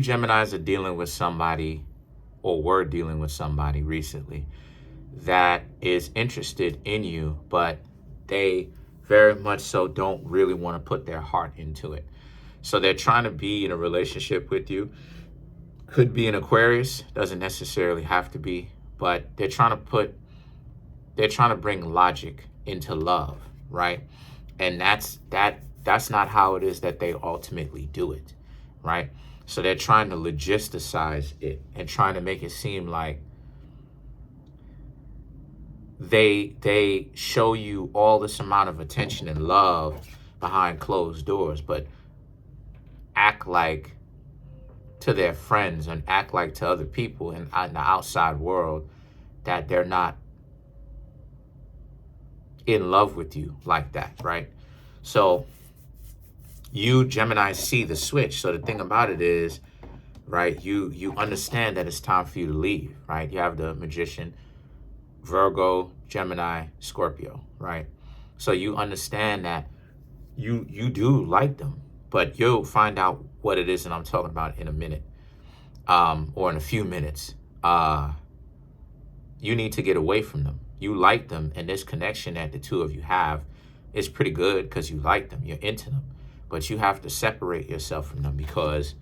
Geminis are dealing with somebody, or were dealing with somebody recently, that is interested in you, but they very much so don't really want to put their heart into it. So they're trying to be in a relationship with you. Could be an Aquarius, doesn't necessarily have to be, but they're trying to bring logic into love, right? And that's not how it is that they ultimately do it, right? So they're trying to logisticize it and trying to make it seem like they show you all this amount of attention and love behind closed doors, but act like to their friends and act like to other people in the outside world that they're not in love with you like that, right? So you Gemini see the switch. So the thing about it is, right, you understand that it's time for you to leave, right? You have the Magician, Virgo, Gemini, Scorpio, right? So you understand that you do like them, but you'll find out what it is that I'm talking about in a minute, or in a few minutes. You need to get away from them. You like them, and this connection that the two of you have is pretty good because you like them, you're into them, but you have to separate yourself from them because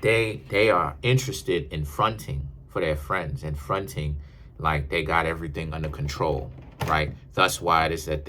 they are interested in fronting for their friends and fronting like they got everything under control, right? That's why it is that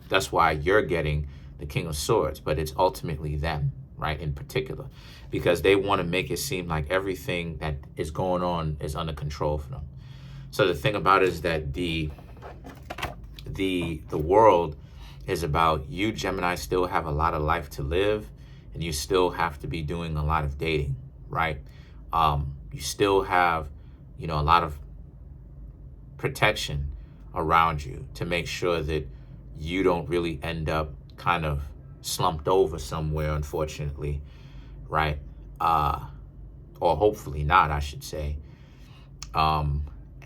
that's why you're getting the King of Swords, but it's ultimately them, right, in particular, because they want to make it seem like everything that is going on is under control for them. So the thing about it is that the world is about you, Gemini, still have a lot of life to live, and you still have to be doing a lot of dating, right? You still have, a lot of protection around you to make sure that you don't really end up kind of slumped over somewhere, unfortunately, right? Or hopefully not, I should say.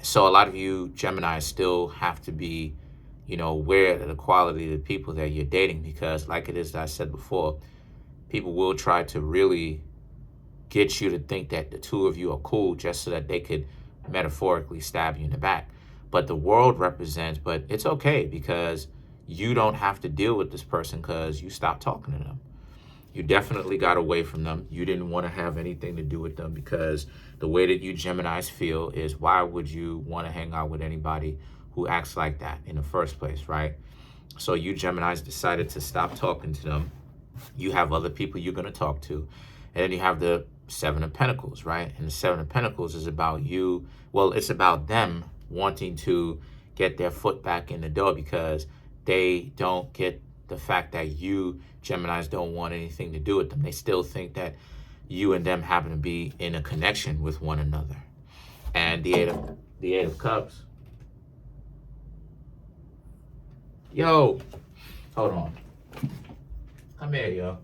So a lot of you Gemini still have to be, aware of the quality of the people that you're dating, because like it is that I said before, people will try to really get you to think that the two of you are cool just so that they could metaphorically stab you in the back. But the world represents, but it's okay because you don't have to deal with this person because you stopped talking to them. You definitely got away from them. You didn't want to have anything to do with them because the way that you Geminis feel is, why would you want to hang out with anybody who acts like that in the first place, right? So you Geminis decided to stop talking to them. You have other people you're going to talk to. And then you have the Seven of Pentacles, right? And the Seven of Pentacles is about you. Well, it's about them wanting to get their foot back in the door because they don't get the fact that you Geminis don't want anything to do with them. They still think that you and them happen to be in a connection with one another. And the Eight of Cups. Yo, hold on. Come here, yo.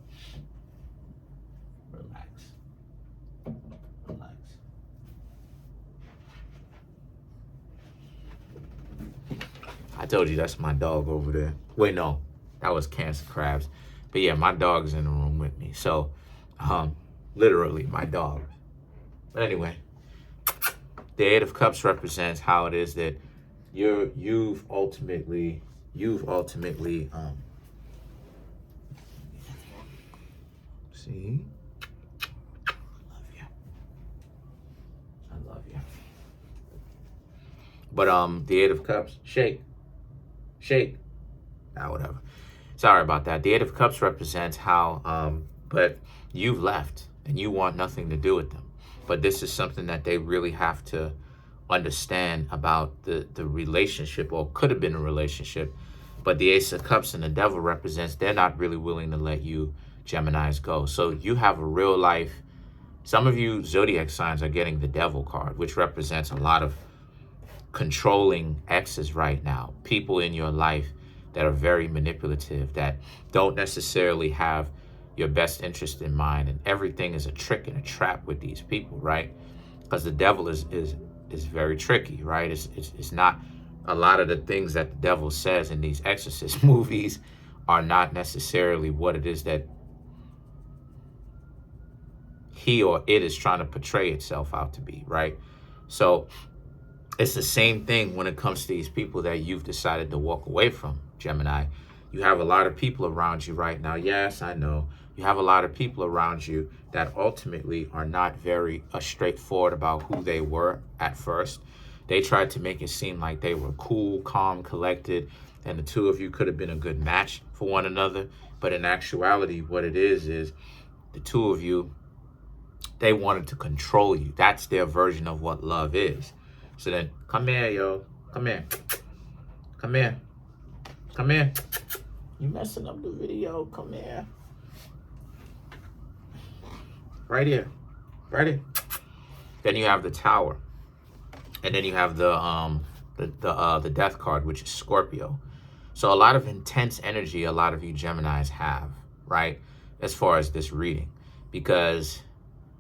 Relax. Relax. I told you that's my dog over there. Wait, no. That was Cancer Crabs. But yeah, my dog's in the room with me. So, literally, my dog. But anyway, the Eight of Cups represents how it is that you've ultimately, see? I love you. But the Eight of Cups, shake. Whatever. Sorry about that. The Eight of Cups represents how, but you've left and you want nothing to do with them. But this is something that they really have to understand about the relationship, or could have been a relationship. But the Ace of Cups and the Devil represents they're not really willing to let you Geminis go. So you have a real life. Some of you zodiac signs are getting the Devil card, which represents a lot of controlling exes right now. People in your life that are very manipulative, that don't necessarily have your best interest in mind, and everything is a trick and a trap with these people, right? Because the devil is very tricky, right? It's not, a lot of the things that the devil says in these exorcist movies are not necessarily what it is that he or it is trying to portray itself out to be, right? So it's the same thing when it comes to these people that you've decided to walk away from, Gemini. You have a lot of people around you right now. Yes, I know. You have a lot of people around you that ultimately are not very straightforward about who they were at first. They tried to make it seem like they were cool, calm, collected, and the two of you could have been a good match for one another. But in actuality, what it is the two of you, they wanted to control you. That's their version of what love is. So then, come here, yo. Come here. Come here. Come here. You messing up the video. Come here. Right here. Right here. Then you have the Tower. And then you have the Death card, which is Scorpio. So a lot of intense energy a lot of you Geminis have, right? As far as this reading. Because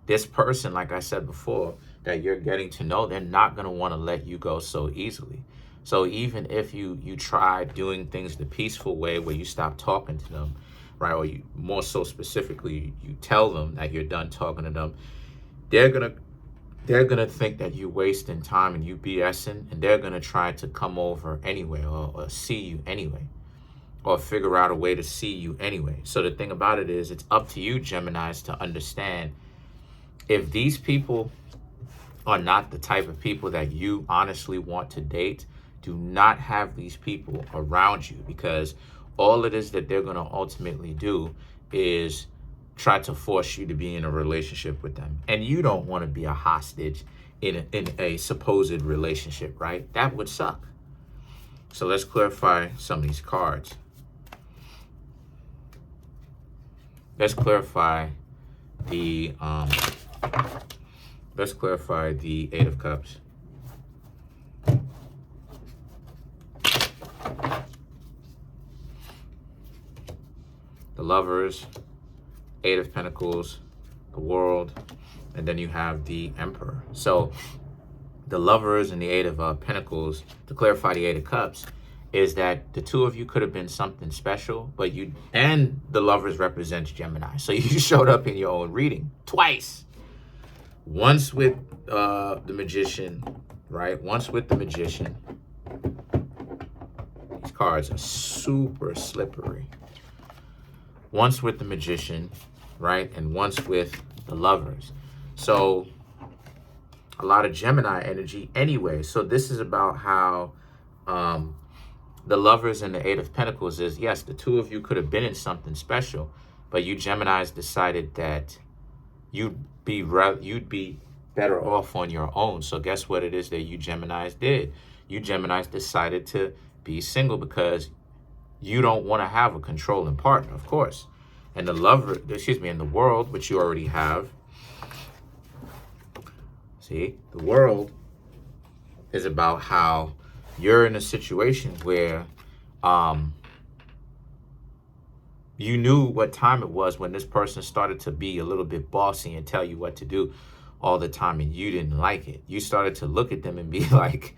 this person, like I said before, that you're getting to know, they're not going to want to let you go so easily. So even if you try doing things the peaceful way where you stop talking to them, right, or you more so specifically, you tell them that you're done talking to them, they're gonna think that you're wasting time and you BSing, and they're gonna try to come over anyway or see you anyway, or figure out a way to see you anyway. So the thing about it is, it's up to you, Geminis, to understand if these people are not the type of people that you honestly want to date. Do not have these people around you, because all it is that they're going to ultimately do is try to force you to be in a relationship with them. And you don't want to be a hostage in a supposed relationship, right? That would suck. So let's clarify some of these cards. Let's clarify the Eight of Cups. The Lovers, Eight of Pentacles, the World, and then you have the Emperor. So the Lovers and the Eight of Pentacles, to clarify the Eight of Cups, is that the two of you could have been something special, but and the Lovers represents Gemini. So you showed up in your own reading twice. Once with the Magician, right? Once with the Magician. These cards are super slippery. Once with the Magician, right? And once with the Lovers. So a lot of Gemini energy anyway. So this is about how the Lovers and the Eight of Pentacles is, yes, the two of you could have been in something special, but you Geminis decided that you'd be better off on your own. So guess what it is that you Geminis did? You Geminis decided to be single because you don't want to have a controlling partner, of course. And the and the World, which you already have. See, the World is about how you're in a situation where you knew what time it was when this person started to be a little bit bossy and tell you what to do all the time, and you didn't like it. You started to look at them and be like,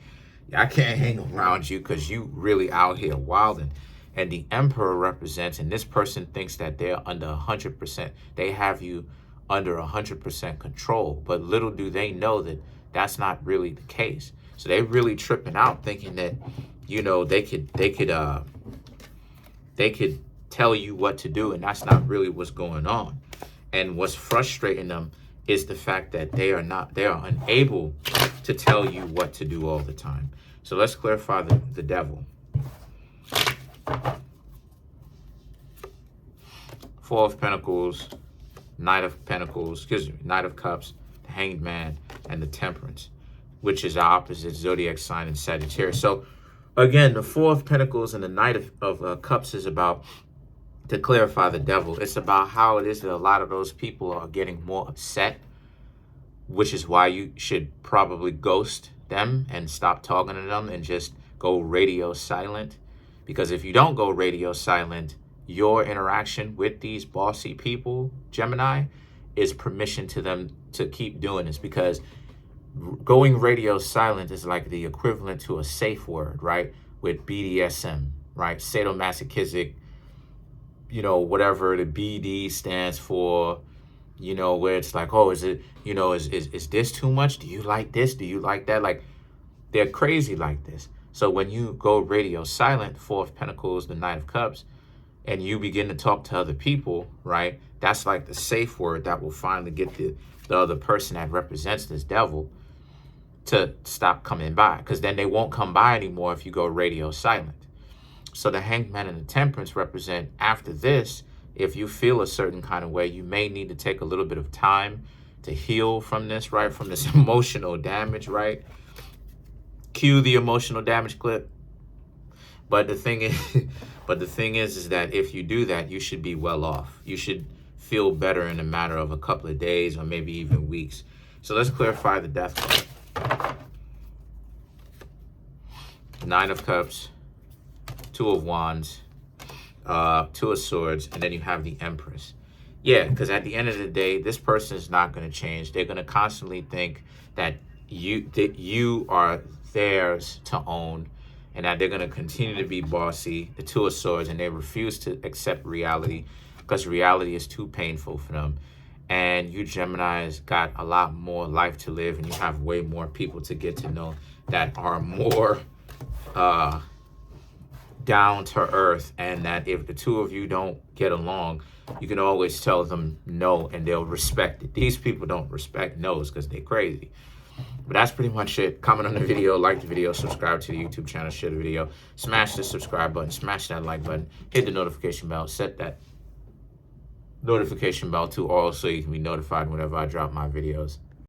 I can't hang around you because you really out here wilding. And the Emperor represents, and this person thinks that they're under 100%. They have you under 100% control. But little do they know that that's not really the case. So they're really tripping out, thinking that, you know, they could tell you what to do, and that's not really what's going on. And what's frustrating them is the fact that they are unable to tell you what to do all the time. So let's clarify the Devil. Four of Pentacles, Knight of Cups, the Hanged Man, and the Temperance, which is our opposite zodiac sign in Sagittarius. So again, the Four of Pentacles and the Knight of Cups is about, to clarify the Devil, it's about how it is that a lot of those people are getting more upset, which is why you should probably ghost them and stop talking to them and just go radio silent. Because if you don't go radio silent, your interaction with these bossy people, Gemini, is permission to them to keep doing this. Because going radio silent is like the equivalent to a safe word, right? With BDSM, right? Sadomasochistic, you know, whatever the BD stands for, you know, where it's like, oh, is it, you know, is this too much? Do you like this? Do you like that? Like, they're crazy like this. So when you go radio silent, Four of Pentacles, the Knight of Cups, and you begin to talk to other people, right? That's like the safe word that will finally get the other person that represents this devil to stop coming by, because then they won't come by anymore if you go radio silent. So the Hanged Man and the Temperance represent, after this, if you feel a certain kind of way, you may need to take a little bit of time to heal from this, right? From this emotional damage, right? Cue the emotional damage clip. But the thing is that if you do that, you should be well off. You should feel better in a matter of a couple of days or maybe even weeks. So let's clarify the Death card. Nine of Cups, Two of Wands, Two of Swords, and then you have the Empress. Yeah, because at the end of the day, this person is not going to change. They're going to constantly think that you are theirs to own, and that they're going to continue to be bossy, the Two of Swords, and they refuse to accept reality because reality is too painful for them. And you Geminis got a lot more life to live, and you have way more people to get to know that are more down to earth, and that if the two of you don't get along, you can always tell them no and they'll respect it. These people don't respect no's because they're crazy. But that's pretty much it. Comment on the video, like the video, subscribe to the YouTube channel, share the video, smash the subscribe button, smash that like button, hit the notification bell, set that notification bell to all so you can be notified whenever I drop my videos.